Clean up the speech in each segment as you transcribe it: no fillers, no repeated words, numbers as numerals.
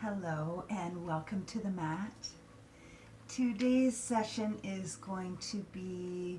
Hello and welcome to the mat. Today's session is going to be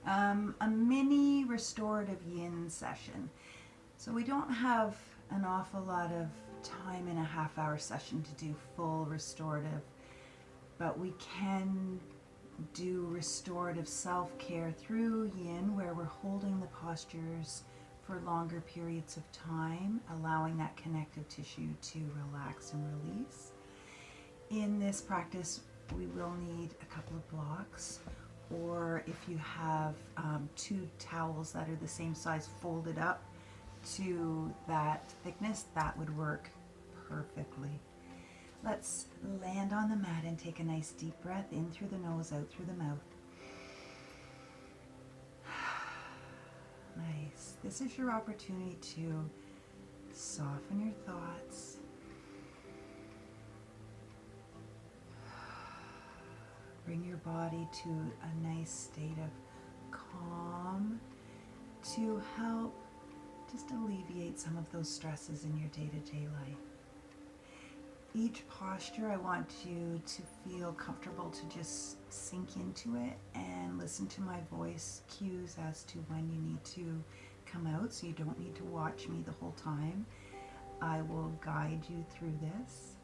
a mini restorative yin session. So we don't have an awful lot of time in a half-hour session to do full restorative, but we can do restorative self-care through yin, where we're holding the postures for longer periods of time, allowing that connective tissue to relax and release. In this practice, we will need a couple of blocks, or if you have two towels that are the same size folded up to that thickness, that would work perfectly. Let's land on the mat and take a nice deep breath in through the nose, out through the mouth. Nice. This is your opportunity to soften your thoughts. Bring your body to a nice state of calm to help just alleviate some of those stresses in your day-to-day life. Each posture, I want you to feel comfortable to just sink into it and listen to my voice cues as to when you need to come out, so you don't need to watch me the whole time. I will guide you through this.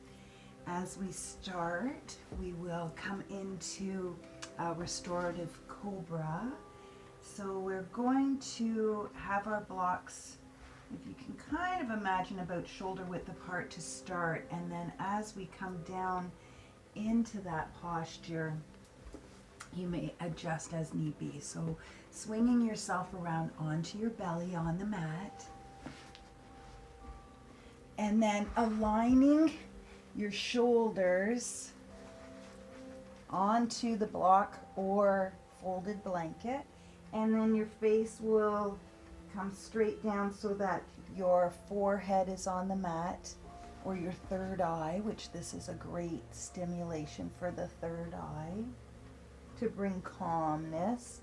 As we start, we will come into a restorative cobra. So we're going to have our blocks, if you can kind of imagine, about shoulder width apart to start, and then as we come down into that posture, you may adjust as need be. So swinging yourself around onto your belly on the mat, and then aligning your shoulders onto the block or folded blanket, and then your face will come straight down so that your forehead is on the mat, or your third eye, which this is a great stimulation for the third eye to bring calmness.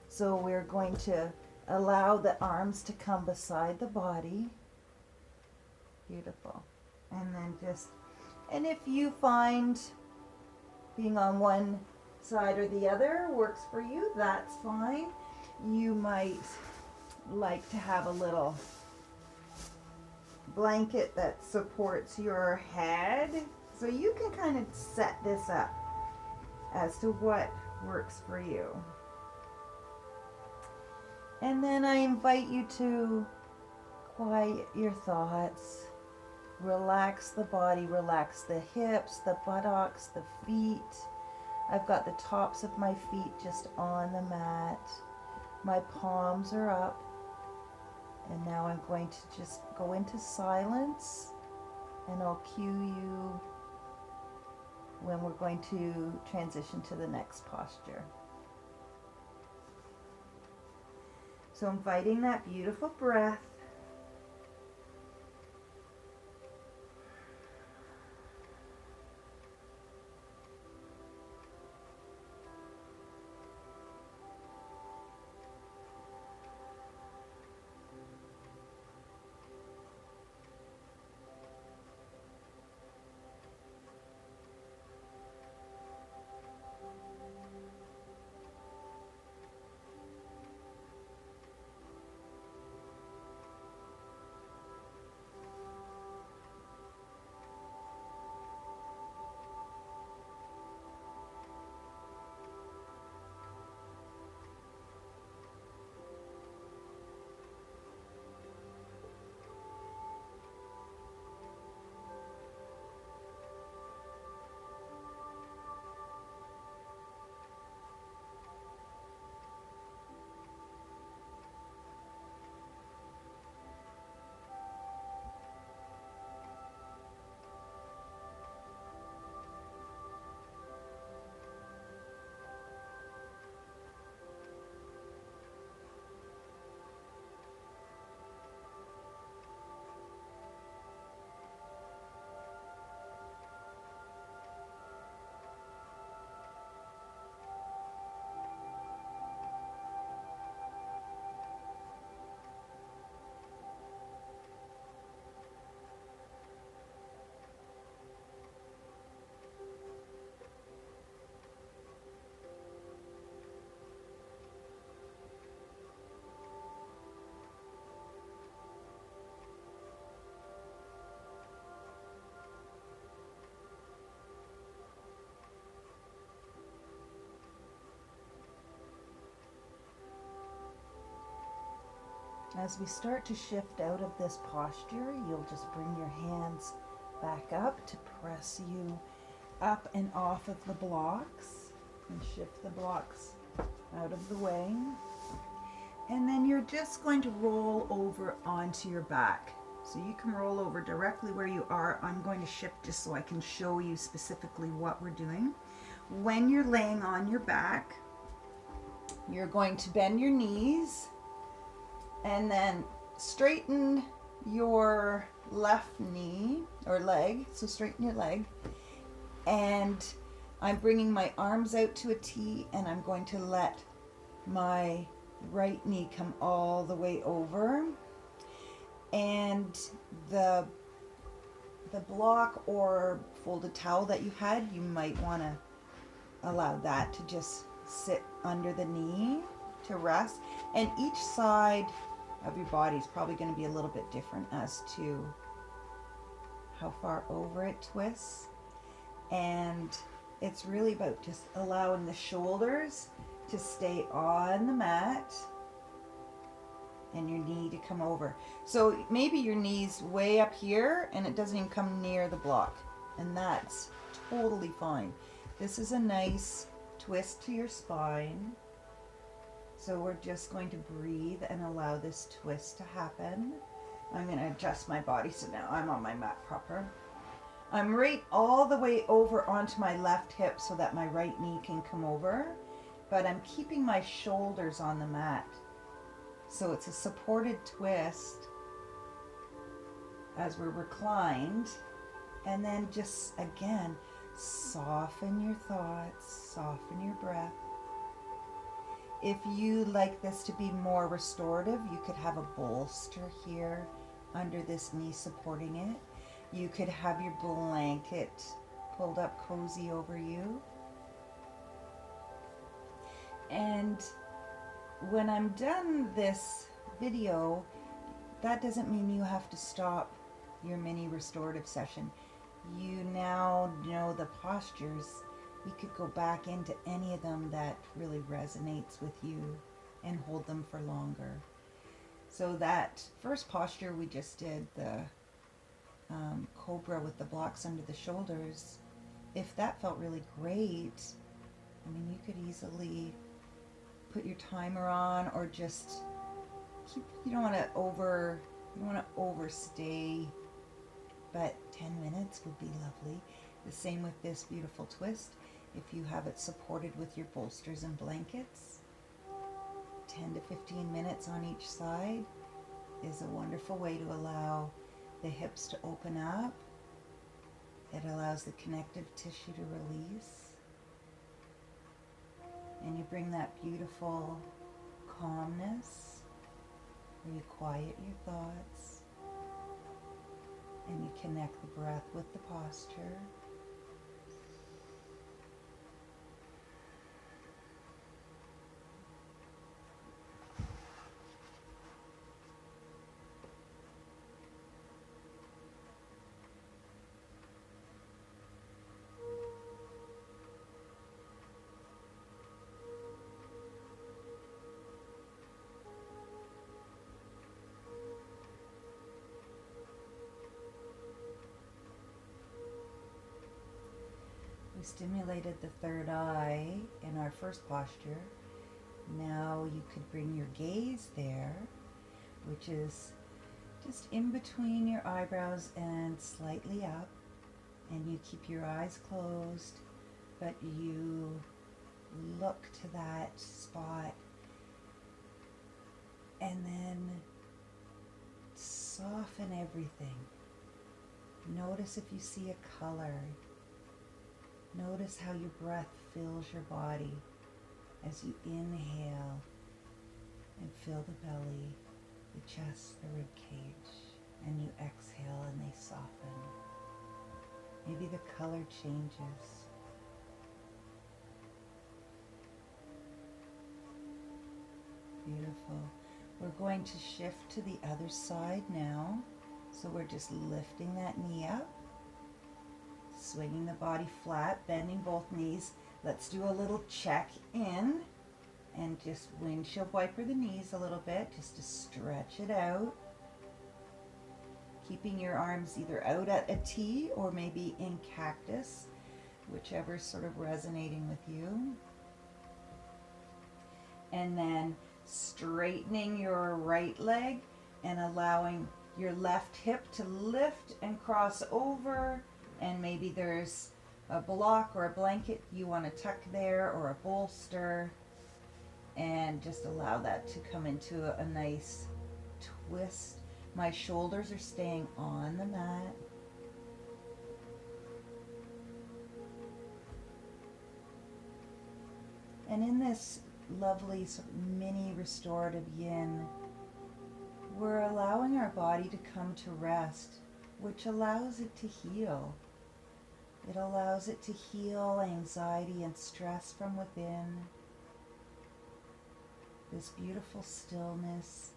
So we're going to allow the arms to come beside the body. Beautiful. And then and if you find being on one side or the other works for you, that's fine. You might like to have a little blanket that supports your head. So you can kind of set this up as to what works for you. And then I invite you to quiet your thoughts. Relax the body, relax the hips, the buttocks, the feet. I've got the tops of my feet just on the mat. My palms are up. And now I'm going to just go into silence, and I'll cue you when we're going to transition to the next posture. So inviting that beautiful breath. As we start to shift out of this posture, you'll just bring your hands back up to press you up and off of the blocks and shift the blocks out of the way. And then you're just going to roll over onto your back. So you can roll over directly where you are. I'm going to shift just so I can show you specifically what we're doing. When you're laying on your back, you're going to bend your knees and then straighten your left knee or leg. So straighten your leg. And I'm bringing my arms out to a T, and I'm going to let my right knee come all the way over. And the block or folded towel that you had, you might want to allow that to just sit under the knee to rest. And each side of your body is probably going to be a little bit different as to how far over it twists. And it's really about just allowing the shoulders to stay on the mat and your knee to come over. So maybe your knee's way up here and it doesn't even come near the block, and that's totally fine. This is a nice twist to your spine. So we're just going to breathe and allow this twist to happen. I'm going to adjust my body so now I'm on my mat proper. I'm right all the way over onto my left hip so that my right knee can come over, but I'm keeping my shoulders on the mat. So it's a supported twist as we're reclined. And then just again, soften your thoughts, soften your breath. If you like this to be more restorative, you could have a bolster here under this knee supporting it. You could have your blanket pulled up cozy over you. And when I'm done this video, that doesn't mean you have to stop your mini restorative session. You now know the postures. We could go back into any of them that really resonates with you and hold them for longer. So that first posture we just did, the cobra with the blocks under the shoulders, if that felt really great, I mean, you could easily put your timer on or just keep, you don't want to overstay, but 10 minutes would be lovely. The same with this beautiful twist. If you have it supported with your bolsters and blankets, 10 to 15 minutes on each side is a wonderful way to allow the hips to open up. It allows the connective tissue to release. And you bring that beautiful calmness where you quiet your thoughts and you connect the breath with the posture. We stimulated the third eye in our first posture. Now you could bring your gaze there, which is just in between your eyebrows and slightly up. And you keep your eyes closed, but you look to that spot and then soften everything. Notice if you see a color. Notice how your breath fills your body as you inhale and fill the belly, the chest, the rib cage, and you exhale and they soften. Maybe the color changes. Beautiful. We're going to shift to the other side now. So we're just lifting that knee up, swinging the body flat, bending both knees. Let's do a little check in. And just windshield wiper the knees a little bit just to stretch it out. Keeping your arms either out at a T or maybe in cactus, whichever is sort of resonating with you. And then straightening your right leg and allowing your left hip to lift and cross over. And maybe there's a block or a blanket you want to tuck there, or a bolster. And just allow that to come into a nice twist. My shoulders are staying on the mat. And in this lovely sort of mini restorative yin, we're allowing our body to come to rest, which allows it to heal. It allows it to heal anxiety and stress from within. This beautiful stillness,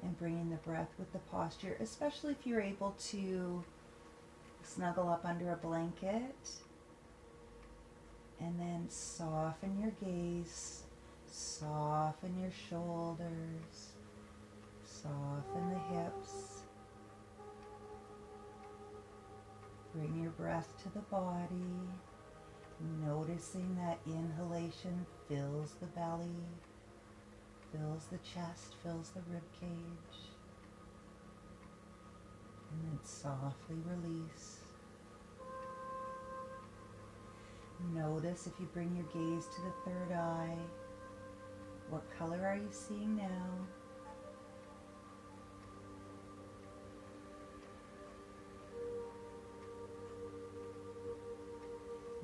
and bringing the breath with the posture, especially if you're able to snuggle up under a blanket. And then soften your gaze, soften your shoulders, soften the hips. Bring your breath to the body, noticing that inhalation fills the belly, fills the chest, fills the rib cage, and then softly release. Notice if you bring your gaze to the third eye, what color are you seeing now?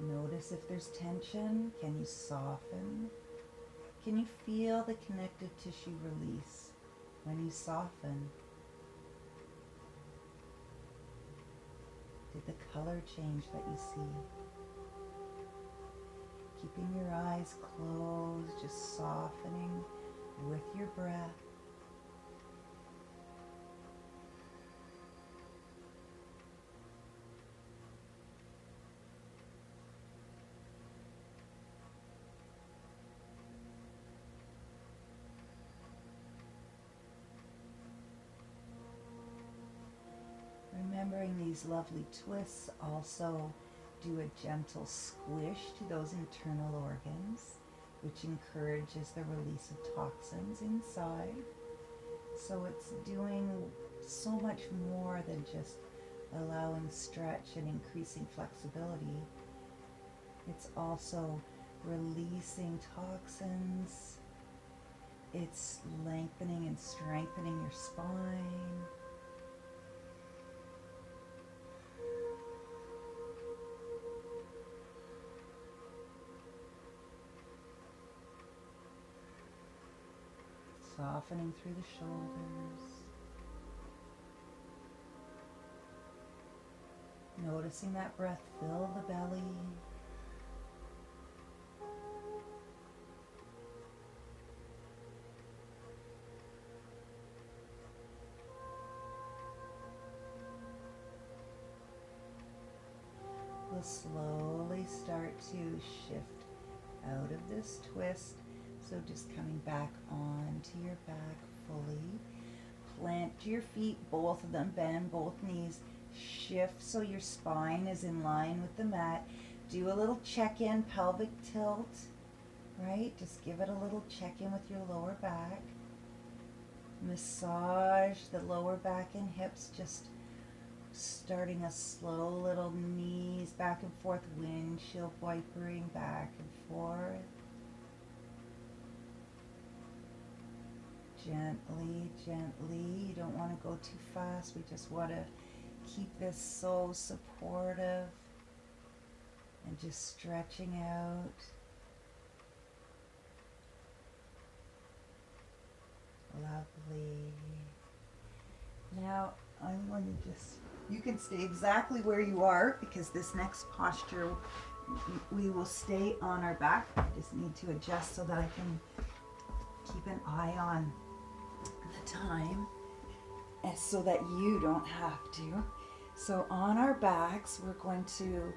Notice if there's tension. Can you soften? Can you feel the connective tissue release when you soften? Did the color change that you see? Keeping your eyes closed, just softening with your breath. Remembering these lovely twists also do a gentle squish to those internal organs, which encourages the release of toxins inside. So it's doing so much more than just allowing stretch and increasing flexibility. It's also releasing toxins. It's lengthening and strengthening your spine. Softening through the shoulders. Noticing that breath fill the belly. We'll slowly start to shift out of this twist. So just coming back onto your back fully. Plant your feet, both of them, bend both knees. Shift so your spine is in line with the mat. Do a little check-in, pelvic tilt, right? Just give it a little check-in with your lower back. Massage the lower back and hips, just starting a slow little knees back and forth, windshield wipering back and forth. Gently, gently. You don't want to go too fast. We just want to keep this so supportive and just stretching out. Lovely. Now I'm going to just, you can stay exactly where you are because this next posture we will stay on our back. I just need to adjust so that I can keep an eye on the time, and so that you don't have to. So on our backs, we're going to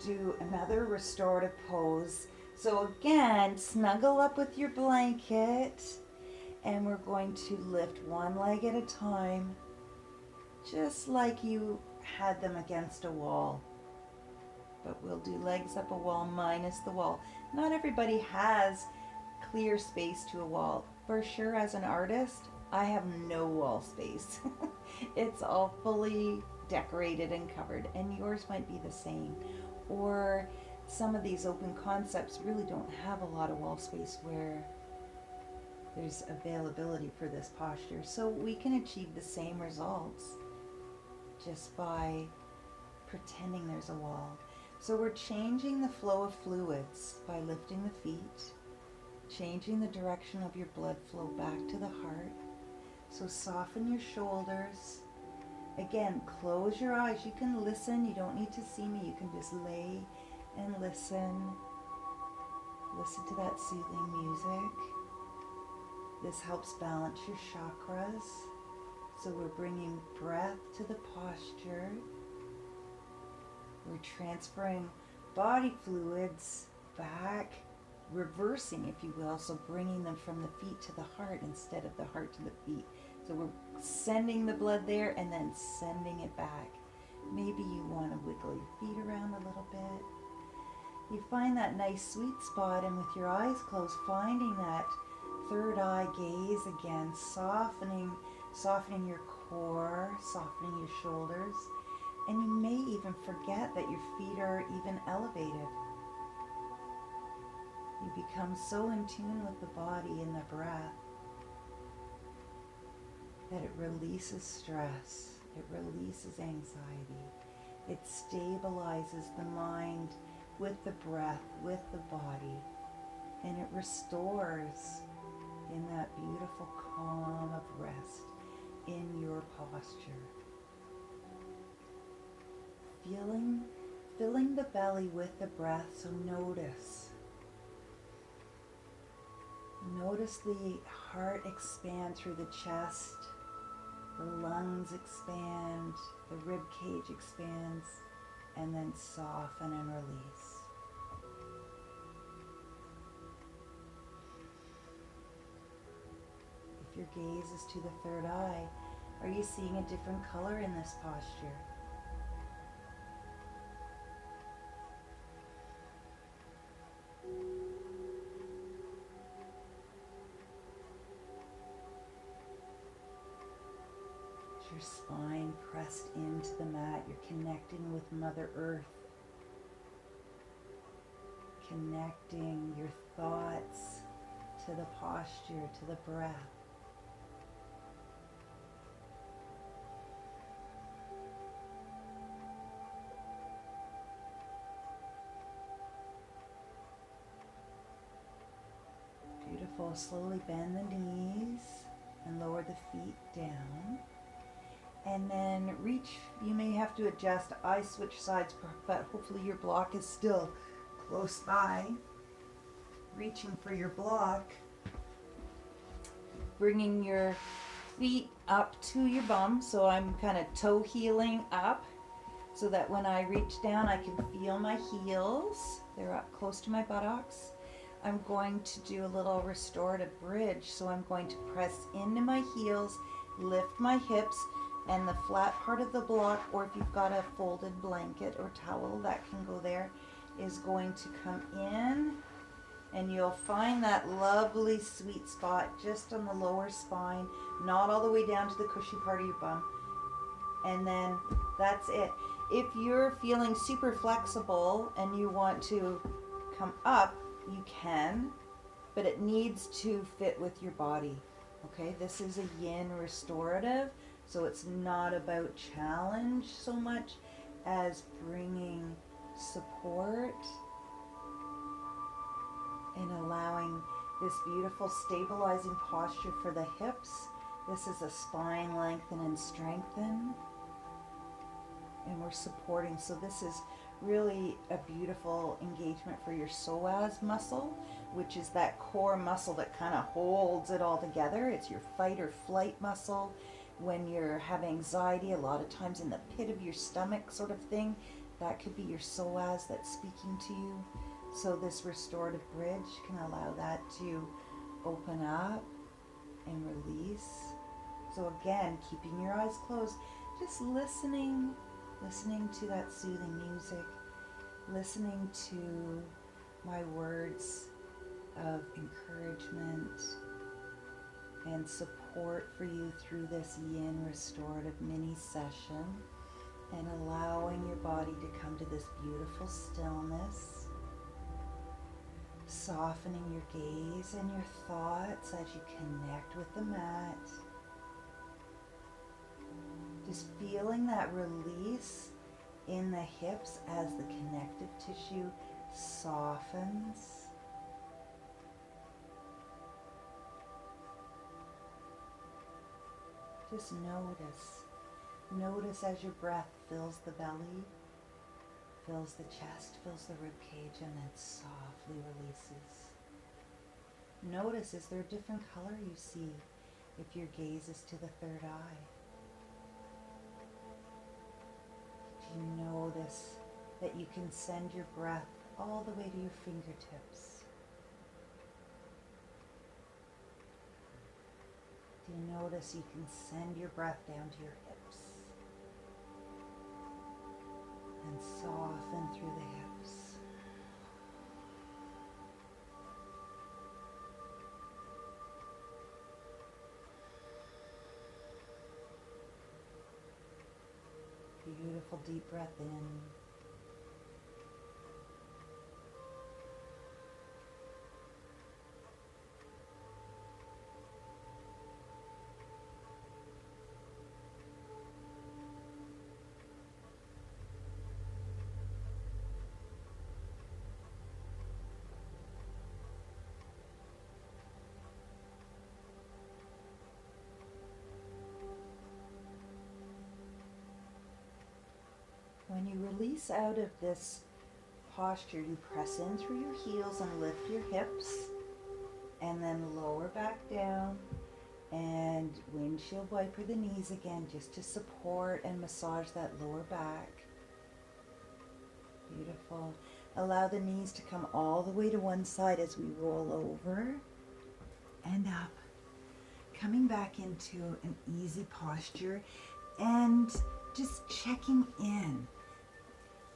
do another restorative pose. So again, snuggle up with your blanket, and we're going to lift one leg at a time, just like you had them against a wall. But we'll do legs up a wall minus the wall. Not everybody has clear space to a wall. For sure, as an artist, I have no wall space. It's all fully decorated and covered, and yours might be the same. Or some of these open concepts really don't have a lot of wall space where there's availability for this posture. So we can achieve the same results just by pretending there's a wall. So we're changing the flow of fluids by lifting the feet, changing the direction of your blood flow back to the heart. So soften your shoulders. Again, close your eyes. You can listen. You don't need to see me. You can just lay and listen. Listen to that soothing music. This helps balance your chakras. So we're bringing breath to the posture. We're transferring body fluids back, reversing, if you will, so bringing them from the feet to the heart instead of the heart to the feet. So we're sending the blood there and then sending it back. Maybe you want to wiggle your feet around a little bit. You find that nice sweet spot, and with your eyes closed, finding that third eye gaze again, softening your core, softening your shoulders. And you may even forget that your feet are even elevated. You become so in tune with the body and the breath that it releases stress, it releases anxiety, it stabilizes the mind with the breath, with the body, and it restores in that beautiful calm of rest in your posture. Filling the belly with the breath, so notice. Notice the heart expand through the chest, the lungs expand, the rib cage expands, and then soften and release. If your gaze is to the third eye, are you seeing a different color in this posture? Your spine pressed into the mat. You're connecting with Mother Earth, connecting your thoughts to the posture, to the breath. Beautiful. Slowly bend the knees and lower the feet down. And then reach, you may have to adjust, I switch sides, but hopefully your block is still close by. Reaching for your block, bringing your feet up to your bum, so I'm kind of toe heeling up, so that when I reach down I can feel my heels, they're up close to my buttocks. I'm going to do a little restorative bridge, so I'm going to press into my heels, lift my hips, and the flat part of the block, or if you've got a folded blanket or towel that can go there, is going to come in, and you'll find that lovely sweet spot just on the lower spine, not all the way down to the cushy part of your bum. And then that's it. If you're feeling super flexible and you want to come up, you can, but it needs to fit with your body. Okay, this is a yin restorative, so it's not about challenge so much as bringing support and allowing this beautiful stabilizing posture for the hips. This is a spine lengthen and strengthen, and we're supporting. So this is really a beautiful engagement for your psoas muscle, which is that core muscle that kind of holds it all together. It's your fight or flight muscle. When you have anxiety, a lot of times in the pit of your stomach sort of thing, that could be your psoas that's speaking to you. So this restorative bridge can allow that to open up and release. So again, keeping your eyes closed, just listening to that soothing music, listening to my words of encouragement and support for you through this Yin restorative mini session, and allowing your body to come to this beautiful stillness, softening your gaze and your thoughts as you connect with the mat. Just feeling that release in the hips as the connective tissue softens. Just notice as your breath fills the belly, fills the chest, fills the rib cage, and then softly releases. Notice, is there a different color you see if your gaze is to the third eye? Do you notice that you can send your breath all the way to your fingertips? Do you notice you can send your breath down to your hips and soften through the hips? Beautiful deep breath in. When you release out of this posture, you press in through your heels and lift your hips, and then lower back down and windshield wiper the knees again, just to support and massage that lower back. Beautiful. Allow the knees to come all the way to one side as we roll over and up. Coming back into an easy posture and just checking in.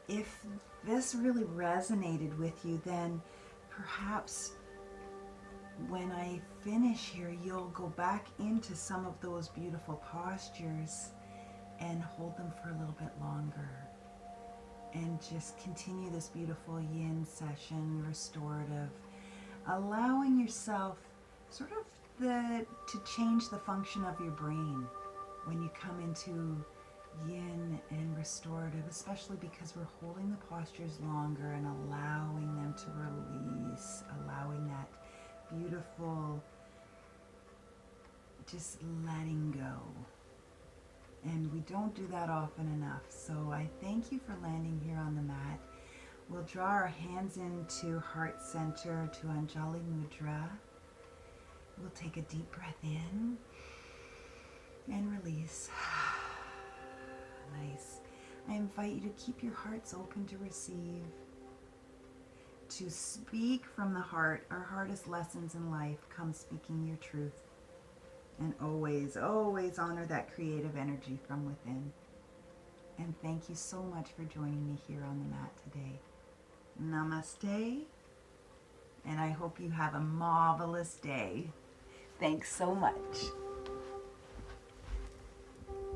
If this really resonated with you, then perhaps when I finish here, you'll go back into some of those beautiful postures and hold them for a little bit longer. And just continue this beautiful Yin session, restorative, allowing yourself sort of to change the function of your brain when you come into Yin and restorative, especially because we're holding the postures longer and allowing them to release, allowing that beautiful just letting go. And we don't do that often enough. So I thank you for landing here on the mat. We'll draw our hands into heart center to Anjali Mudra. We'll take a deep breath in and release. Nice. I invite you to keep your hearts open to receive, to speak from the heart. Our hardest lessons in life come speaking your truth. And always, always honor that creative energy from within. And thank you so much for joining me here on the mat today. Namaste. And I hope you have a marvelous day. Thanks so much.